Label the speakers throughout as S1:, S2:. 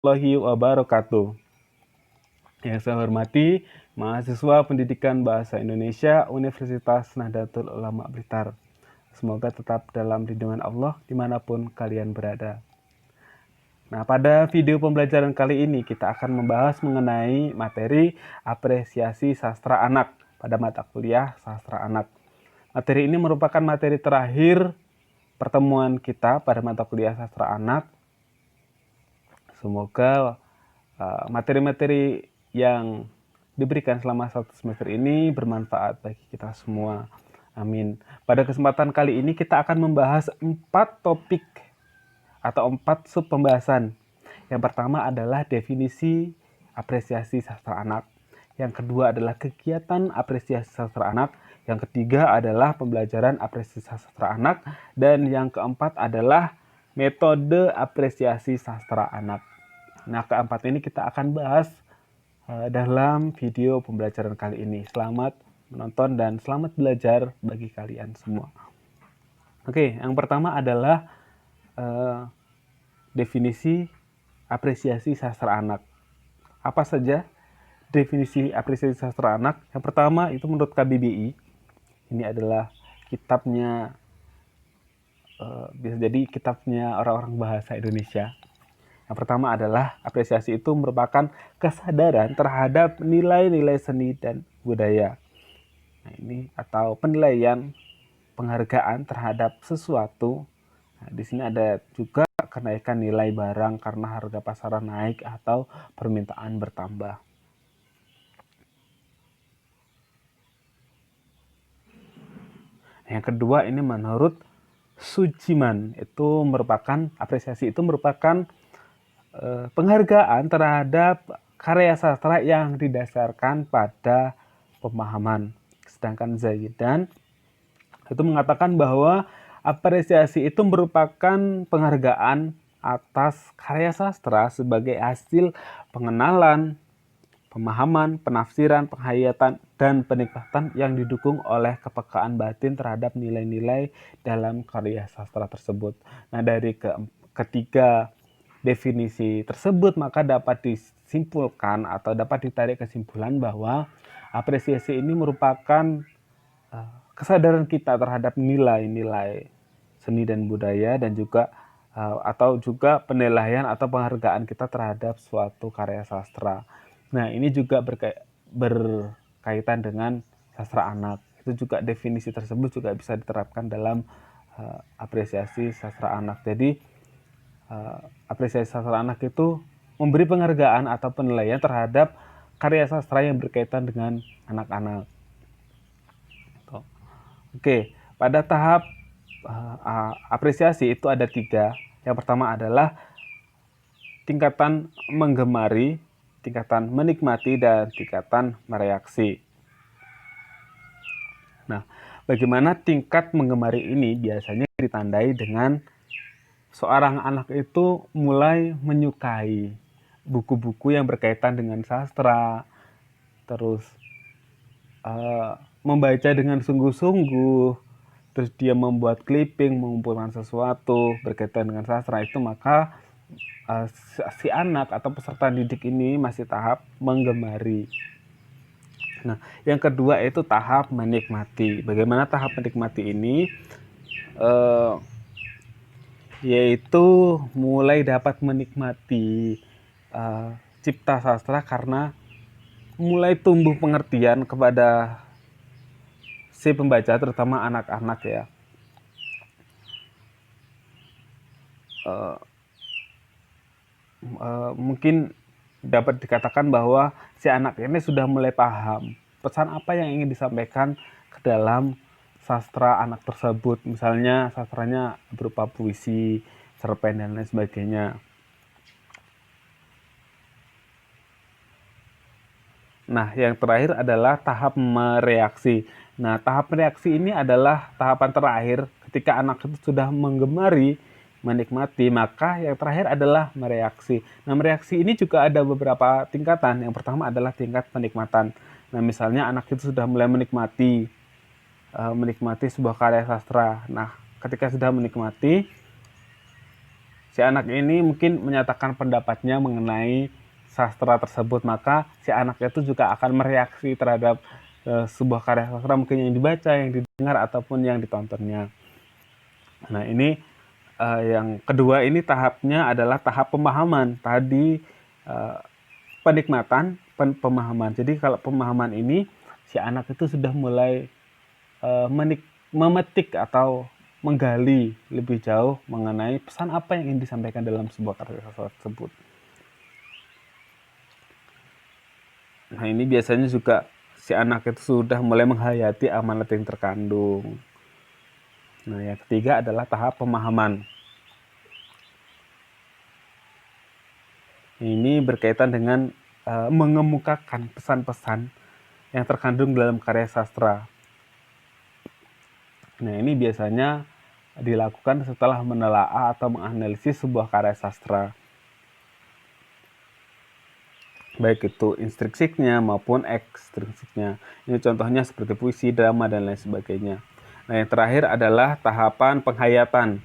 S1: Warahmatullahi wabarakatuh. Yang saya hormati mahasiswa Pendidikan Bahasa Indonesia Universitas Nahdlatul Ulama Blitar. Semoga tetap dalam lindungan Allah dimanapun kalian berada. Nah, pada video pembelajaran kali ini kita akan membahas mengenai materi apresiasi sastra anak pada mata kuliah sastra anak. Materi ini merupakan materi terakhir pertemuan kita pada mata kuliah sastra anak. Semoga materi-materi yang diberikan selama 1 semester ini bermanfaat bagi kita semua. Amin. Pada kesempatan kali ini kita akan membahas 4 topik atau 4 sub pembahasan. Yang pertama adalah definisi apresiasi sastra anak. Yang kedua adalah kegiatan apresiasi sastra anak. Yang ketiga adalah pembelajaran apresiasi sastra anak. Dan yang keempat adalah metode apresiasi sastra anak. Nah, keempat ini kita akan bahas dalam video pembelajaran kali ini. Selamat menonton dan selamat belajar bagi kalian semua. Oke, yang pertama adalah definisi apresiasi sastra anak. Apa saja definisi apresiasi sastra anak? Yang pertama itu menurut KBBI. Ini adalah kitabnya, bisa jadi kitabnya orang-orang bahasa Indonesia. Yang pertama adalah apresiasi itu merupakan kesadaran terhadap nilai-nilai seni dan budaya. Nah, ini atau penilaian penghargaan terhadap sesuatu. Nah, di sini ada juga kenaikan nilai barang karena harga pasaran naik atau permintaan bertambah. Yang kedua ini menurut Sujiman, itu merupakan apresiasi itu merupakan penghargaan terhadap karya sastra yang didasarkan pada pemahaman. Sedangkan Zaidan itu mengatakan bahwa apresiasi itu merupakan penghargaan atas karya sastra sebagai hasil pengenalan, pemahaman, penafsiran, penghayatan, dan penikmatan yang didukung oleh kepekaan batin terhadap nilai-nilai dalam karya sastra tersebut. Nah, dari ketiga definisi tersebut maka dapat disimpulkan atau dapat ditarik kesimpulan bahwa apresiasi ini merupakan kesadaran kita terhadap nilai-nilai seni dan budaya dan juga atau juga penilaian atau penghargaan kita terhadap suatu karya sastra. Nah, ini juga berkaitan dengan sastra anak. Itu juga definisi tersebut juga bisa diterapkan dalam apresiasi sastra anak. Jadi apresiasi sastra anak itu memberi penghargaan atau penilaian terhadap karya sastra yang berkaitan dengan anak-anak. Oke, pada tahap apresiasi itu ada 3. Yang pertama adalah tingkatan menggemari, tingkatan menikmati, dan tingkatan mereaksi. Nah, bagaimana tingkat menggemari ini biasanya ditandai dengan seorang anak itu mulai menyukai buku-buku yang berkaitan dengan sastra, terus membaca dengan sungguh-sungguh, terus dia membuat clipping, mengumpulkan sesuatu berkaitan dengan sastra itu, maka si anak atau peserta didik ini masih tahap menggemari. Nah, yang kedua itu tahap menikmati. Bagaimana tahap menikmati ini? Yaitu mulai dapat menikmati cipta sastra karena mulai tumbuh pengertian kepada si pembaca, terutama anak-anak ya. Mungkin dapat dikatakan bahwa si anak ini sudah mulai paham pesan apa yang ingin disampaikan ke dalam sastra anak tersebut. Misalnya sastranya berupa puisi, cerpen, dan lain sebagainya. Nah, yang terakhir adalah tahap mereaksi. Nah, tahap mereaksi ini adalah tahapan terakhir ketika anak itu sudah menggemari, menikmati, maka yang terakhir adalah mereaksi. Nah, mereaksi ini juga ada beberapa tingkatan. Yang pertama adalah tingkat penikmatan. Nah, misalnya anak itu sudah mulai menikmati sebuah karya sastra. Nah, ketika sudah menikmati, si anak ini mungkin menyatakan pendapatnya mengenai sastra tersebut, maka si anak itu juga akan mereaksi terhadap sebuah karya sastra mungkin yang dibaca, yang didengar ataupun yang ditontonnya. Nah, ini yang kedua ini tahapnya adalah tahap pemahaman. Tadi penikmatan, pemahaman. Jadi kalau pemahaman ini si anak itu sudah mulai memetik atau menggali lebih jauh mengenai pesan apa yang ingin disampaikan dalam sebuah karya sastra tersebut. Nah, ini biasanya juga si anak itu sudah mulai menghayati amanat yang terkandung. Nah, yang ketiga adalah tahap pemahaman. Ini berkaitan dengan mengemukakan pesan-pesan yang terkandung dalam karya sastra. Nah, ini biasanya dilakukan setelah menelaah atau menganalisis sebuah karya sastra, baik itu intrinsiknya maupun ekstrinsiknya. Ini contohnya seperti puisi, drama, dan lain sebagainya. Nah, yang terakhir adalah tahapan penghayatan.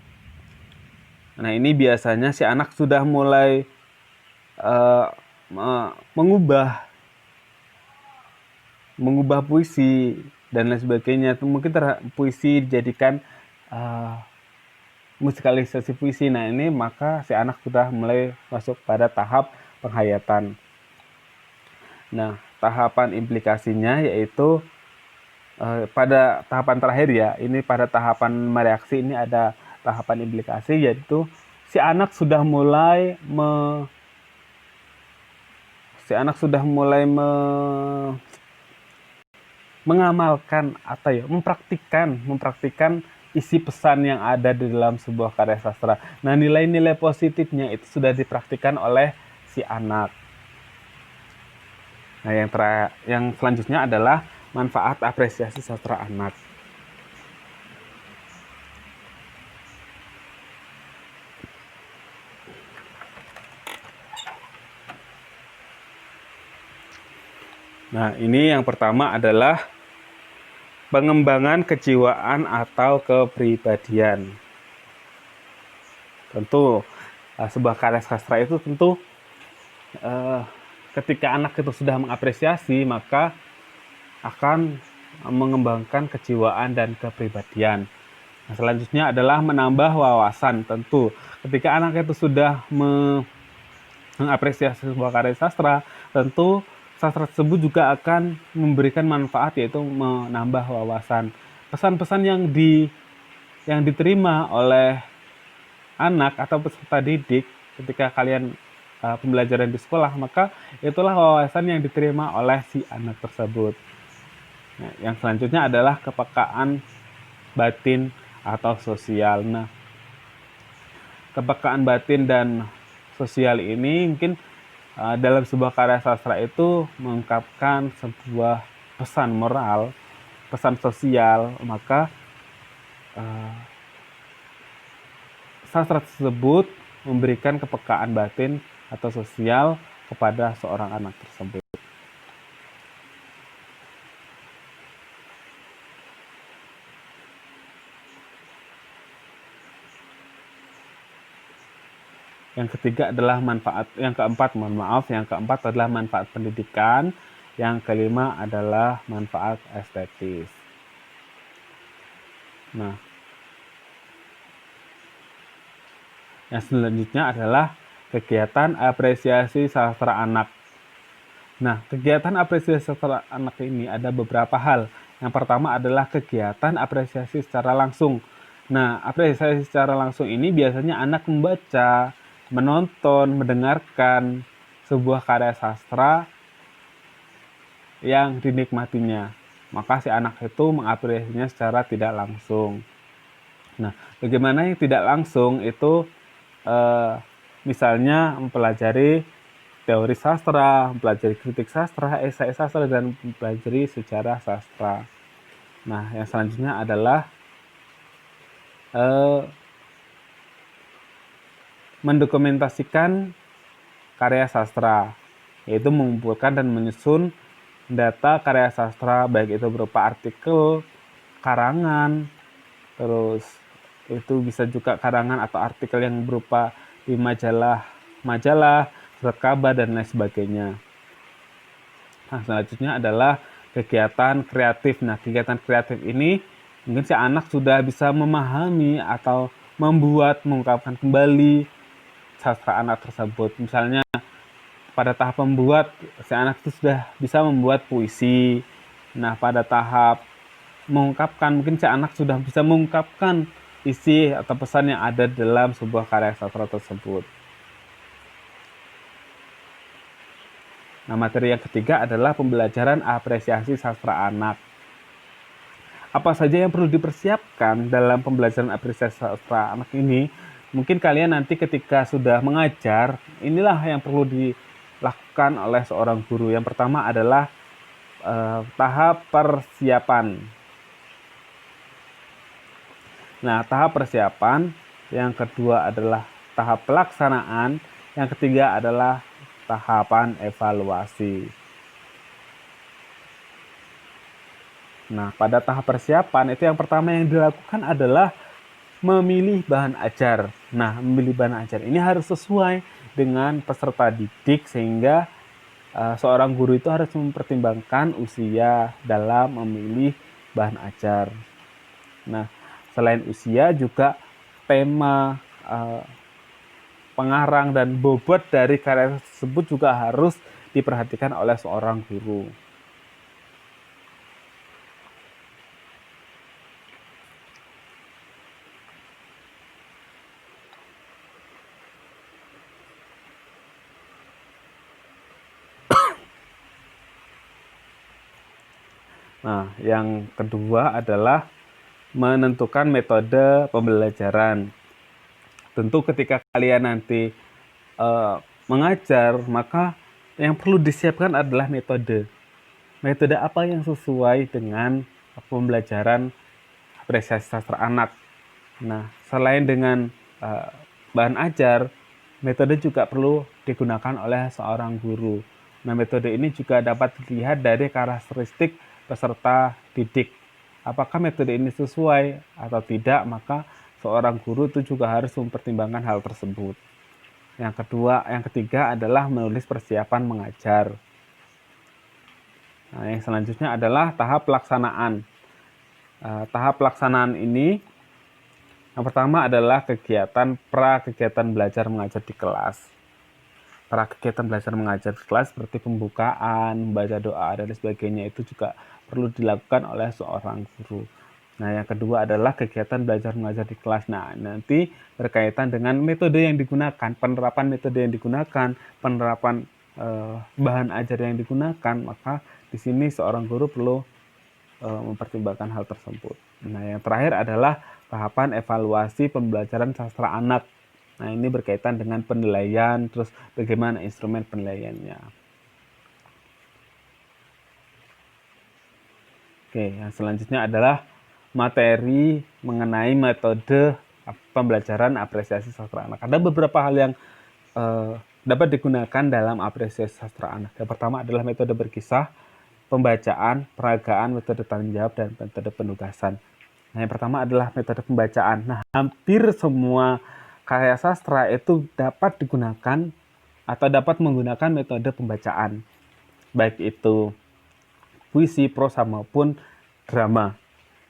S1: Nah, ini biasanya si anak sudah mulai mengubah puisi dan lain sebagainya. Mungkin puisi dijadikan musikalisasi puisi. Nah, ini maka si anak sudah mulai masuk pada tahap penghayatan. Nah, tahapan implikasinya yaitu pada tahapan terakhir ya, ini pada tahapan mereaksi ini ada tahapan implikasi, yaitu si anak sudah mulai mengamalkan atau ya mempraktikkan isi pesan yang ada di dalam sebuah karya sastra. Nah, nilai-nilai positifnya itu sudah dipraktikkan oleh si anak. Nah, yang selanjutnya adalah manfaat apresiasi sastra anak. Nah, ini yang pertama adalah pengembangan kejiwaan atau kepribadian. Tentu sebuah karya sastra itu tentu ketika anak itu sudah mengapresiasi, maka akan mengembangkan kejiwaan dan kepribadian. Nah, selanjutnya adalah menambah wawasan. Tentu ketika anak itu sudah mengapresiasi sebuah karya sastra, tentu sastra tersebut juga akan memberikan manfaat, yaitu menambah wawasan. Pesan-pesan yang diterima oleh anak atau peserta didik ketika kalian pembelajaran di sekolah, maka itulah wawasan yang diterima oleh si anak tersebut. Nah, yang selanjutnya adalah kepekaan batin atau sosial. Nah, kepekaan batin dan sosial ini mungkin dalam sebuah karya sastra itu mengungkapkan sebuah pesan moral, pesan sosial, maka sastra tersebut memberikan kepekaan batin atau sosial kepada seorang anak tersebut. Yang ketiga adalah manfaat, yang keempat adalah manfaat pendidikan, yang kelima adalah manfaat estetis. Nah, yang selanjutnya adalah kegiatan apresiasi sastra anak. Nah, kegiatan apresiasi sastra anak ini ada beberapa hal. Yang pertama adalah kegiatan apresiasi secara langsung. Nah, apresiasi secara langsung ini biasanya anak membaca, menonton, mendengarkan sebuah karya sastra yang dinikmatinya. Maka si anak itu mengapresiasinya secara tidak langsung. Nah, bagaimana yang tidak langsung itu misalnya mempelajari teori sastra, mempelajari kritik sastra, esai sastra, dan mempelajari sejarah sastra. Nah, yang selanjutnya adalah mendokumentasikan karya sastra, yaitu mengumpulkan dan menyusun data karya sastra, baik itu berupa artikel, karangan, terus itu bisa juga karangan atau artikel yang berupa di majalah, surat kabar, dan lain sebagainya. Nah, selanjutnya adalah kegiatan kreatif. Nah, kegiatan kreatif ini mungkin si anak sudah bisa memahami atau mengungkapkan kembali sastra anak tersebut. Misalnya pada tahap membuat, si anak itu sudah bisa membuat puisi. Nah, pada tahap mengungkapkan, mungkin si anak sudah bisa mengungkapkan isi atau pesan yang ada dalam sebuah karya sastra tersebut. Nah, materi yang ketiga adalah pembelajaran apresiasi sastra anak. Apa saja yang perlu dipersiapkan dalam pembelajaran apresiasi sastra anak ini? Mungkin kalian nanti ketika sudah mengajar, inilah yang perlu dilakukan oleh seorang guru. Yang pertama adalah tahap persiapan. Nah, tahap persiapan, yang kedua adalah tahap pelaksanaan, yang ketiga adalah tahapan evaluasi. Nah, pada tahap persiapan itu yang pertama yang dilakukan adalah memilih bahan ajar. Nah, memilih bahan ajar ini harus sesuai dengan peserta didik sehingga seorang guru itu harus mempertimbangkan usia dalam memilih bahan ajar. Nah, selain usia juga tema, pengarang dan bobot dari karya tersebut juga harus diperhatikan oleh seorang guru. Nah, yang kedua adalah menentukan metode pembelajaran. Tentu ketika kalian nanti mengajar, maka yang perlu disiapkan adalah metode. Metode apa yang sesuai dengan pembelajaran apresiasi sastra anak. Nah, selain dengan bahan ajar, metode juga perlu digunakan oleh seorang guru. Nah, metode ini juga dapat dilihat dari karakteristik peserta didik. Apakah metode ini sesuai atau tidak, maka seorang guru itu juga harus mempertimbangkan hal tersebut. Yang ketiga adalah menulis persiapan mengajar. Nah, yang selanjutnya adalah tahap pelaksanaan. Tahap pelaksanaan ini yang pertama adalah kegiatan belajar mengajar di kelas. Kegiatan belajar mengajar di kelas seperti pembukaan, membaca doa, dan sebagainya itu juga perlu dilakukan oleh seorang guru. Nah, yang kedua adalah kegiatan belajar mengajar di kelas. Nah, nanti berkaitan dengan metode yang digunakan, penerapan metode yang digunakan, penerapan bahan ajar yang digunakan, maka di sini seorang guru perlu mempertimbangkan hal tersebut. Nah, yang terakhir adalah tahapan evaluasi pembelajaran sastra anak. Nah, ini berkaitan dengan penilaian, terus bagaimana instrumen penilaiannya. Oke, yang selanjutnya adalah materi mengenai metode pembelajaran apresiasi sastra anak. Ada beberapa hal yang dapat digunakan dalam apresiasi sastra anak. Yang pertama adalah metode berkisah, pembacaan, peragaan, metode tanggung jawab, dan metode penugasan. Nah, yang pertama adalah metode pembacaan. Nah, hampir semua karya sastra itu dapat digunakan atau dapat menggunakan metode pembacaan, baik itu puisi, prosa, maupun drama.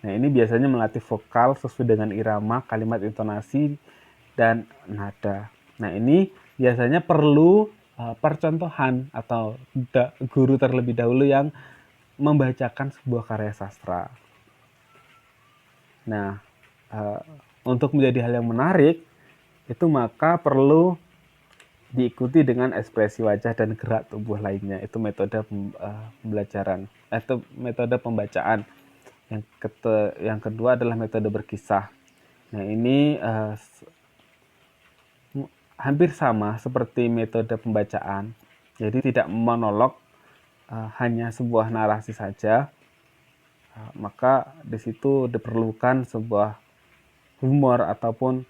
S1: Nah, ini biasanya melatih vokal sesuai dengan irama, kalimat, intonasi, dan nada. Nah, ini biasanya perlu percontohan atau guru terlebih dahulu yang membacakan sebuah karya sastra. Nah, untuk menjadi hal yang menarik, itu maka perlu diikuti dengan ekspresi wajah dan gerak tubuh lainnya. Itu metode pembelajaran, itu metode pembacaan. Yang kedua adalah metode berkisah. Nah, ini hampir sama seperti metode pembacaan. Jadi tidak monolog, hanya sebuah narasi saja. Maka di situ diperlukan sebuah humor ataupun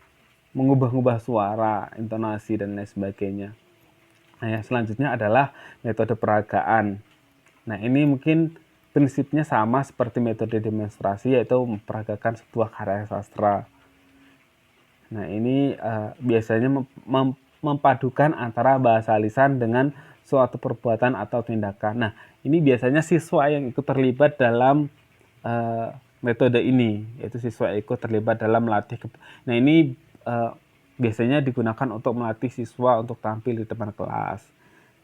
S1: mengubah-ubah suara, intonasi, dan lain sebagainya. Nah, yang selanjutnya adalah metode peragaan. Nah, ini mungkin prinsipnya sama seperti metode demonstrasi, yaitu memperagakan sebuah karya sastra. Nah, ini biasanya memadukan antara bahasa lisan dengan suatu perbuatan atau tindakan. Nah, ini biasanya siswa yang ikut terlibat dalam metode ini, yaitu siswa ikut terlibat dalam melatih. Nah, ini biasanya digunakan untuk melatih siswa untuk tampil di depan kelas.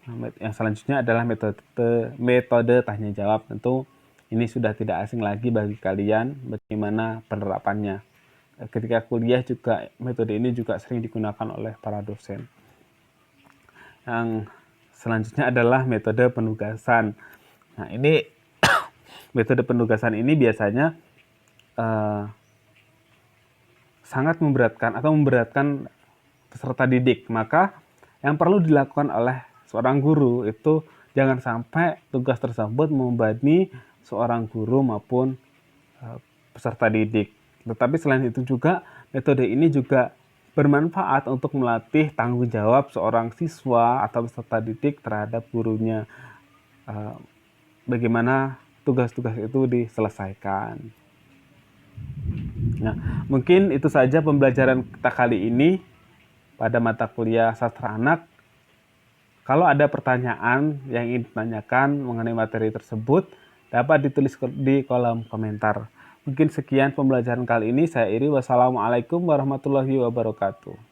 S1: Nah, yang selanjutnya adalah metode tanya jawab. Tentu ini sudah tidak asing lagi bagi kalian bagaimana penerapannya. Ketika kuliah juga metode ini juga sering digunakan oleh para dosen. Yang selanjutnya adalah metode penugasan. Nah, ini metode penugasan ini biasanya sangat memberatkan peserta didik. Maka yang perlu dilakukan oleh seorang guru itu jangan sampai tugas tersebut membebani seorang guru maupun peserta didik. Tetapi selain itu juga metode ini juga bermanfaat untuk melatih tanggung jawab seorang siswa atau peserta didik terhadap gurunya. Bagaimana tugas-tugas itu diselesaikan. Nah, mungkin itu saja pembelajaran kita kali ini pada mata kuliah Sastra Anak. Kalau ada pertanyaan yang ingin ditanyakan mengenai materi tersebut, dapat ditulis di kolom komentar. Mungkin sekian pembelajaran kali ini. Saya Iri. Wassalamualaikum warahmatullahi wabarakatuh.